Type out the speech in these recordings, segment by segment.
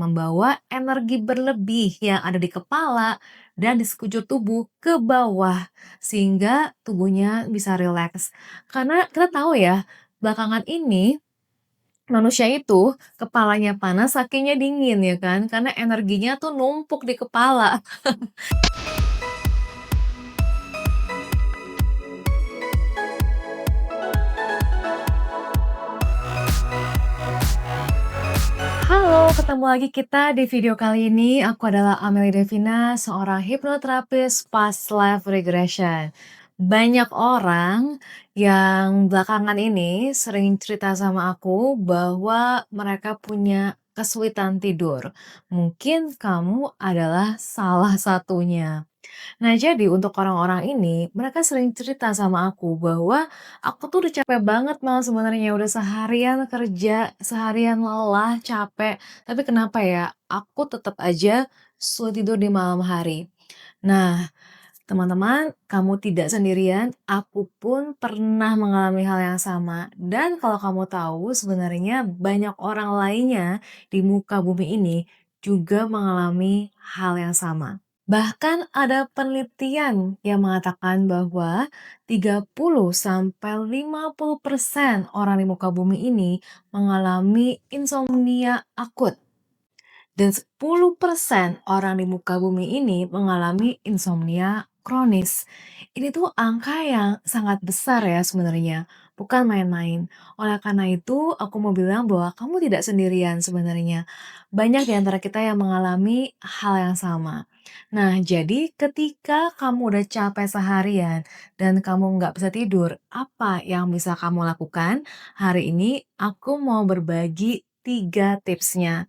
membawa energi berlebih yang ada di kepala dan di sekujur tubuh ke bawah, sehingga tubuhnya bisa rileks. Karena kita tahu ya, belakangan ini manusia itu kepalanya panas, kakinya dingin ya kan, karena energinya tuh numpuk di kepala. Halo, ketemu lagi kita di video kali ini. Aku adalah Amelie Devina, seorang hipnoterapis past life regression. Banyak orang yang belakangan ini sering cerita sama aku bahwa mereka punya kesulitan tidur. Mungkin kamu adalah salah satunya. Nah, jadi untuk orang-orang ini, mereka sering cerita sama aku bahwa aku tuh udah capek banget Mal sebenarnya, udah seharian kerja, seharian lelah, capek, tapi kenapa ya, aku tetap aja sulit tidur di malam hari. Nah, teman-teman, kamu tidak sendirian, aku pun pernah mengalami hal yang sama. Dan kalau kamu tahu, sebenarnya banyak orang lainnya di muka bumi ini juga mengalami hal yang sama. Bahkan ada penelitian yang mengatakan bahwa 30 sampai 50% orang di muka bumi ini mengalami insomnia akut dan 10% orang di muka bumi ini mengalami insomnia kronis. Ini tuh angka yang sangat besar ya sebenarnya, bukan main-main. Oleh karena itu, aku mau bilang bahwa kamu tidak sendirian sebenarnya. Banyak di antara kita yang mengalami hal yang sama. Nah, jadi ketika kamu udah capek seharian dan kamu nggak bisa tidur, apa yang bisa kamu lakukan? Hari ini aku mau berbagi 3 tipsnya.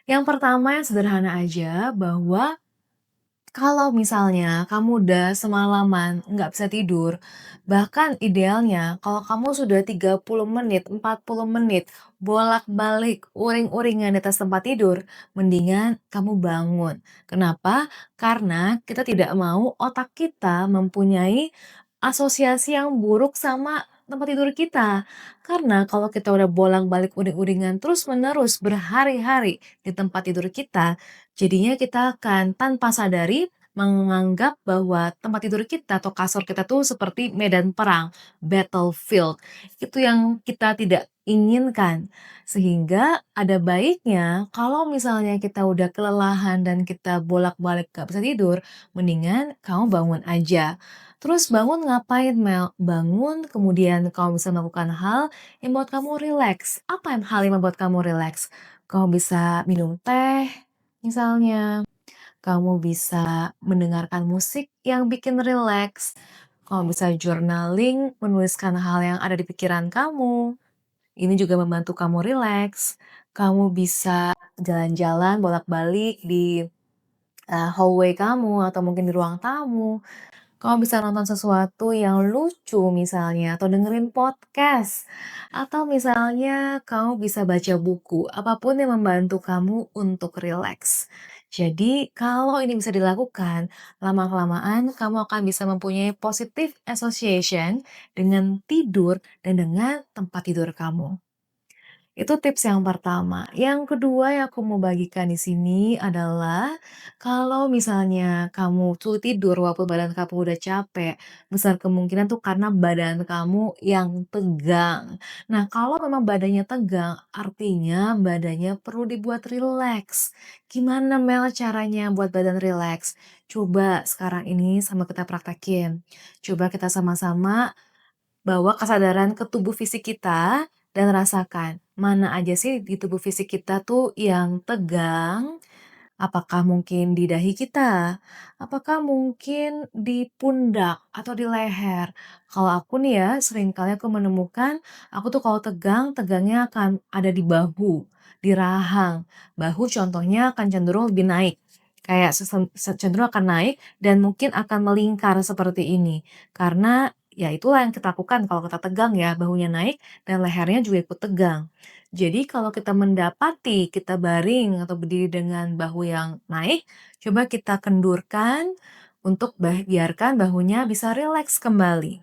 Yang pertama yang sederhana aja bahwa kalau misalnya kamu udah semalaman nggak bisa tidur, bahkan idealnya kalau kamu sudah 30 menit, 40 menit bolak-balik uring-uringan di atas tempat tidur, mendingan kamu bangun. Kenapa? Karena kita tidak mau otak kita mempunyai asosiasi yang buruk sama tempat tidur kita. Karena kalau kita udah bolak-balik uring-uringan terus-menerus berhari-hari di tempat tidur kita, jadinya kita akan tanpa sadari menganggap bahwa tempat tidur kita atau kasur kita tuh seperti medan perang, battlefield. Itu yang kita tidak inginkan. Sehingga ada baiknya kalau misalnya kita udah kelelahan dan kita bolak-balik gak bisa tidur, mendingan kamu bangun aja. Terus bangun ngapain Mel? Bangun kemudian kamu bisa melakukan hal yang membuat kamu rileks. Apa yang hal yang membuat kamu rileks? Kamu bisa minum teh misalnya, kamu bisa mendengarkan musik yang bikin rileks, kamu bisa journaling, menuliskan hal yang ada di pikiran kamu, ini juga membantu kamu rileks. Kamu bisa jalan-jalan bolak-balik di, hallway kamu atau mungkin di ruang tamu. Kamu bisa nonton sesuatu yang lucu misalnya, atau dengerin podcast, atau misalnya kamu bisa baca buku, apapun yang membantu kamu untuk rileks. Jadi kalau ini bisa dilakukan, lama-kelamaan kamu akan bisa mempunyai positive association dengan tidur dan dengan tempat tidur kamu. Itu tips yang pertama. Yang kedua yang aku mau bagikan di sini adalah kalau misalnya kamu sulit tidur walaupun badan kamu udah capek, besar kemungkinan tuh karena badan kamu yang tegang. Nah, kalau memang badannya tegang, artinya badannya perlu dibuat rileks. Gimana Mel caranya buat badan rileks? Coba sekarang ini sama kita praktekin. Coba kita sama-sama bawa kesadaran ke tubuh fisik kita dan rasakan, mana aja sih di tubuh fisik kita tuh yang tegang? Apakah mungkin di dahi kita? Apakah mungkin di pundak atau di leher? Kalau aku nih ya, seringkali aku menemukan, aku tuh kalau tegang, tegangnya akan ada di bahu, di rahang. Bahu contohnya akan cenderung lebih naik. Kayak cenderung akan naik dan mungkin akan melingkar seperti ini. Karena ya itulah yang kita lakukan kalau kita tegang ya, bahunya naik dan lehernya juga ikut tegang. Jadi kalau kita mendapati kita baring atau berdiri dengan bahu yang naik, coba kita kendurkan untuk biarkan bahunya bisa rileks kembali.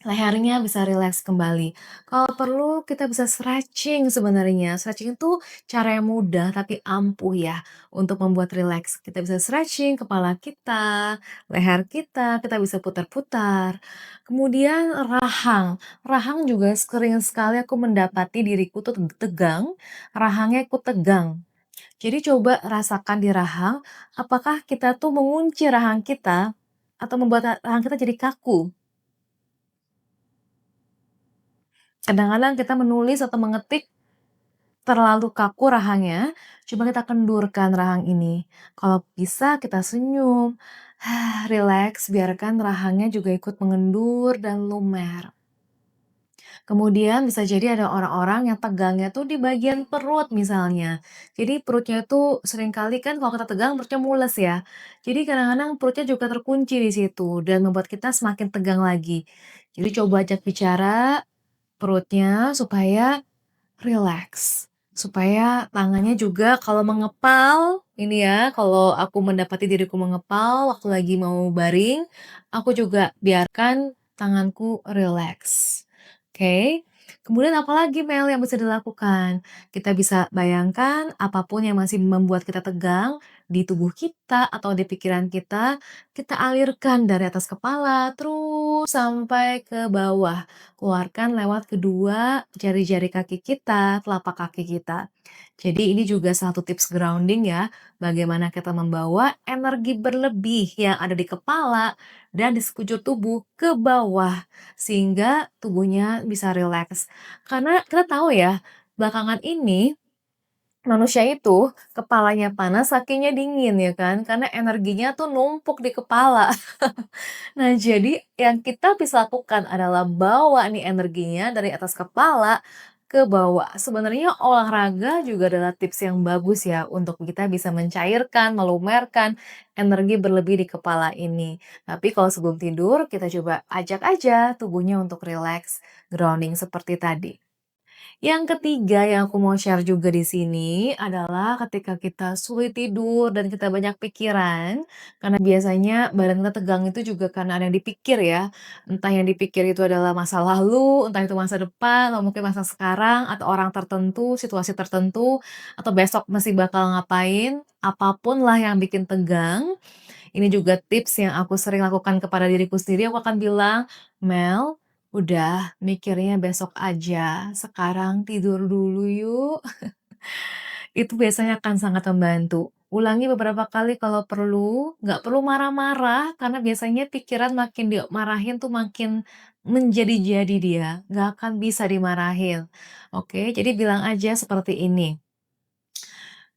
Lehernya bisa rileks kembali. Kalau perlu kita bisa stretching sebenarnya. Stretching itu cara yang mudah tapi ampuh ya untuk membuat rileks. Kita bisa stretching kepala kita, leher kita bisa putar-putar. Kemudian rahang. Rahang juga sering sekali aku mendapati diriku tuh tegang, rahangnya ikut tegang. Jadi coba rasakan di rahang, apakah kita tuh mengunci rahang kita atau membuat rahang kita jadi kaku. Kadang-kadang kita menulis atau mengetik terlalu kaku rahangnya, coba kita kendurkan rahang ini. Kalau bisa kita senyum, rileks, biarkan rahangnya juga ikut mengendur dan lumer. Kemudian bisa jadi ada orang-orang yang tegangnya tuh di bagian perut misalnya. Jadi perutnya tuh seringkali kan kalau kita tegang perutnya mules ya. Jadi kadang-kadang perutnya juga terkunci di situ dan membuat kita semakin tegang lagi. Jadi coba ajak bicara perutnya supaya rileks, supaya tangannya juga kalau mengepal, ini ya, kalau aku mendapati diriku mengepal waktu lagi mau baring, aku juga biarkan tanganku rileks. Oke. Kemudian apalagi Mel yang bisa dilakukan? Kita bisa bayangkan apapun yang masih membuat kita tegang di tubuh kita atau di pikiran kita alirkan dari atas kepala terus sampai ke bawah. Keluarkan lewat kedua jari-jari kaki kita, telapak kaki kita. Jadi ini juga satu tips grounding ya, bagaimana kita membawa energi berlebih yang ada di kepala dan di sekujur tubuh ke bawah, sehingga tubuhnya bisa rileks. Karena kita tahu ya, belakangan ini manusia itu kepalanya panas, kakinya dingin ya kan, karena energinya tuh numpuk di kepala. Nah, jadi yang kita bisa lakukan adalah bawa nih energinya dari atas kepala ke bawah. Sebenarnya olahraga juga adalah tips yang bagus ya untuk kita bisa mencairkan, melumerkan energi berlebih di kepala ini. Tapi kalau sebelum tidur, kita coba ajak aja tubuhnya untuk rileks, grounding seperti tadi. Yang ketiga yang aku mau share juga di sini adalah ketika kita sulit tidur dan kita banyak pikiran, karena biasanya badan kita tegang itu juga karena ada yang dipikir ya. Entah yang dipikir itu adalah masa lalu, entah itu masa depan, atau mungkin masa sekarang, atau orang tertentu, situasi tertentu, atau besok masih bakal ngapain, apapun lah yang bikin tegang, ini juga tips yang aku sering lakukan kepada diriku sendiri, aku akan bilang, "Mel, udah mikirnya besok aja, sekarang tidur dulu yuk." Itu biasanya akan sangat membantu. Ulangi beberapa kali kalau perlu, nggak perlu marah-marah, karena biasanya pikiran makin dimarahin tuh makin menjadi-jadi dia, nggak akan bisa dimarahin. Oke, jadi bilang aja seperti ini,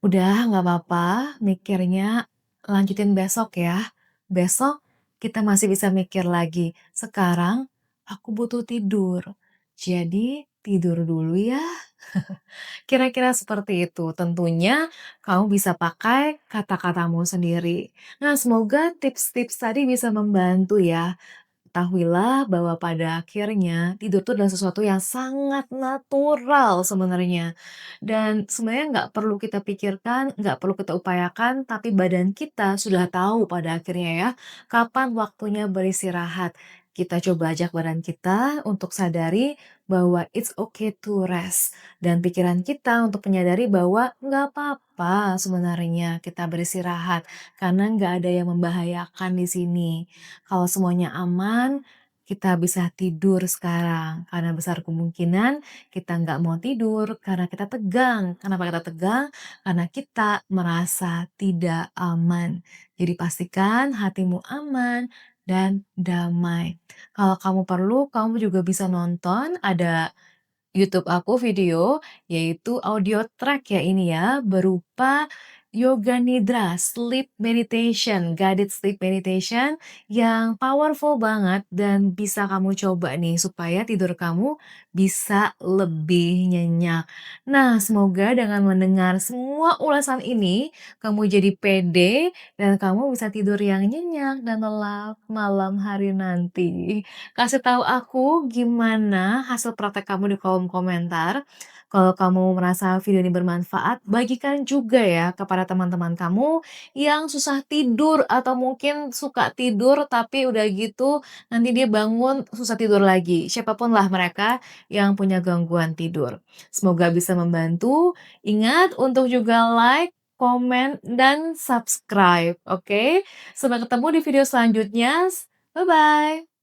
"Udah nggak apa-apa mikirnya, lanjutin besok ya. Besok kita masih bisa mikir lagi. Sekarang aku butuh tidur. Jadi tidur dulu ya." Kira-kira seperti itu. Tentunya kamu bisa pakai kata-katamu sendiri. Nah, semoga tips-tips tadi bisa membantu ya. Ketahuilah bahwa pada akhirnya tidur itu adalah sesuatu yang sangat natural sebenarnya. Dan sebenarnya nggak perlu kita pikirkan, nggak perlu kita upayakan, tapi badan kita sudah tahu pada akhirnya ya, kapan waktunya beristirahat. Kita coba ajak badan kita untuk sadari bahwa it's okay to rest. Dan pikiran kita untuk menyadari bahwa nggak apa-apa sebenarnya kita beristirahat. Karena nggak ada yang membahayakan di sini. Kalau semuanya aman, kita bisa tidur sekarang. Karena besar kemungkinan kita nggak mau tidur karena kita tegang. Kenapa kita tegang? Karena kita merasa tidak aman. Jadi pastikan hatimu aman dan damai. Kalau kamu perlu, kamu juga bisa nonton ada YouTube aku video, yaitu audio track ya ini ya, berupa yoga nidra, sleep meditation, guided sleep meditation yang powerful banget dan bisa kamu coba nih supaya tidur kamu bisa lebih nyenyak. Nah, semoga dengan mendengar semua ulasan ini, kamu jadi pede dan kamu bisa tidur yang nyenyak dan lelap malam hari nanti. Kasih tahu aku gimana hasil praktek kamu di kolom komentar. Kalau kamu merasa video ini bermanfaat, bagikan juga ya kepada teman-teman kamu yang susah tidur atau mungkin suka tidur tapi udah gitu nanti dia bangun susah tidur lagi. Siapapun lah mereka yang punya gangguan tidur. Semoga bisa membantu. Ingat untuk juga like, komen, dan subscribe, oke? Sampai ketemu di video selanjutnya. Bye-bye.